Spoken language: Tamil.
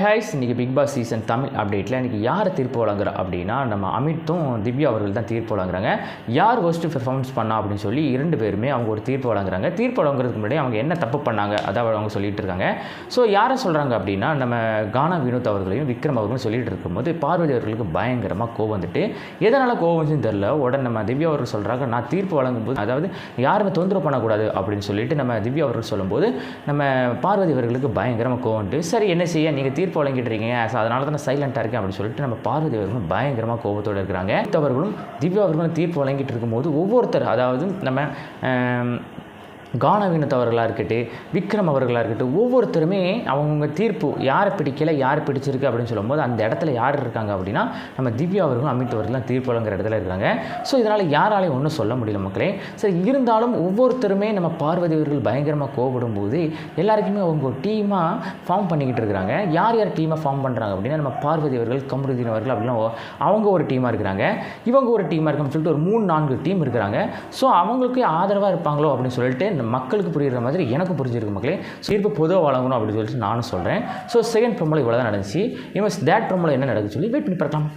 ஹாய்ஸ் இன்றைக்கி பிக் பாஸ் சீசன் தமிழ் அப்டேட்டில் இன்றைக்கி யார் தீர்ப்பு வழங்குறா அப்படின்னா நம்ம அமித்தும் திவ்யா அவர்கள் தான் தீர்ப்பு வழங்குறாங்க. யார் ஒஸ்ட்டு பெர்ஃபார்மன்ஸ் பண்ணா அப்படின்னு சொல்லி 2 பேருமே அவங்க ஒரு தீர்ப்பு வழங்குறாங்க. தீர்ப்பு வழங்குறதுக்கு முன்னாடி அவங்க என்ன தப்பு பண்ணாங்க அதாவது அவங்க சொல்லிட்டு இருக்காங்க. ஸோ யாரை சொல்கிறாங்க அப்படின்னா நம்ம கானா வினோத் அவர்களையும் விக்ரம் அவர்களும் சொல்லிட்டு இருக்கும்போது பார்வதி அவர்களுக்கு பயங்கரமாக கோவம் வந்துட்டு எதனால் கோவம் வந்துச்சுன்னு தெரில. உடனே நம்ம திவ்யா அவர்கள் சொல்கிறாங்க நான் தீர்ப்பு வழங்கும்போது அதாவது யாருமே தொந்தரவு பண்ணக்கூடாது அப்படின்னு சொல்லிட்டு நம்ம திவ்யா அவர்கள் சொல்லும்போது நம்ம பார்வதி அவர்களுக்கு பயங்கரமாக கோவம் வந்துட்டு சரி என்ன செய்ய நீங்கள் தீர்ப்பு வழங்கிட்டு இருக்கீங்க, ஸோ அதனால தான் நான் சைலண்டாக இருக்கேன் அப்படின்னு சொல்லிட்டு நம்ம பார்வதி அவர்களும் பயங்கரமாக கோபத்தோடு இருக்கிறாங்க. அவர்களும் திவ்யா அவர்களும் தீர்ப்பு வழங்கிட்டு இருக்கும்போது ஒவ்வொருத்தர் அதாவது நம்ம கானா வினோத் அவர்களாக இருக்கட்டும் விக்ரம் அவர்களாக இருக்கட்டும் ஒவ்வொருத்தருமே அவங்க தீர்ப்பு யாரை பிடிக்கலை யார் பிடிச்சிருக்கு அப்படின்னு சொல்லும்போது அந்த இடத்துல யார் இருக்காங்க அப்படின்னா நம்ம திவ்யா அவர்களும் அமித் அவர்களும் தீர்ப்பு வழங்குற இடத்துல இருக்காங்க. ஸோ இதனால் யாராலையும் ஒன்றும் சொல்ல முடியல மக்களே. சரி இருந்தாலும் ஒவ்வொருத்தருமே நம்ம பார்வதி அவர்கள் பயங்கரமாக கோபப்படும் போது எல்லாருக்குமே அவங்க ஒரு டீமாக ஃபார்ம் பண்ணிக்கிட்டு இருக்கிறாங்க. யார் யார் டீமாக ஃபார்ம் பண்ணுறாங்க அப்படின்னா நம்ம பார்வதி அவர்கள் கமருதீன் அவர்கள் அப்படிலாம் அவங்க ஒரு டீமாக இருக்கிறாங்க, இவங்க ஒரு டீமாக இருக்காங்கன்னு சொல்லிட்டு ஒரு 3-4 டீம் இருக்கிறாங்க. ஸோ அவங்களுக்கு ஆதரவாக இருப்பாங்களோ அப்படின்னு சொல்லிட்டு மக்களுக்கு புரிகிற மாதிரி எனக்கு புரிஞ்சிருக்கு மக்களே. தீர்ப்பு பொதுவாக வழங்கணும் அப்படின்னு சொல்லிட்டு நானும் சொல்கிறேன். ஸோ செகண்ட் ப்ரோமோல இவ்வளோ தான் நடந்துச்சு. தேட் ப்ரோமோல என்ன நடக்குது சொல்லி வெயிட் பண்ணி பார்க்கலாம்.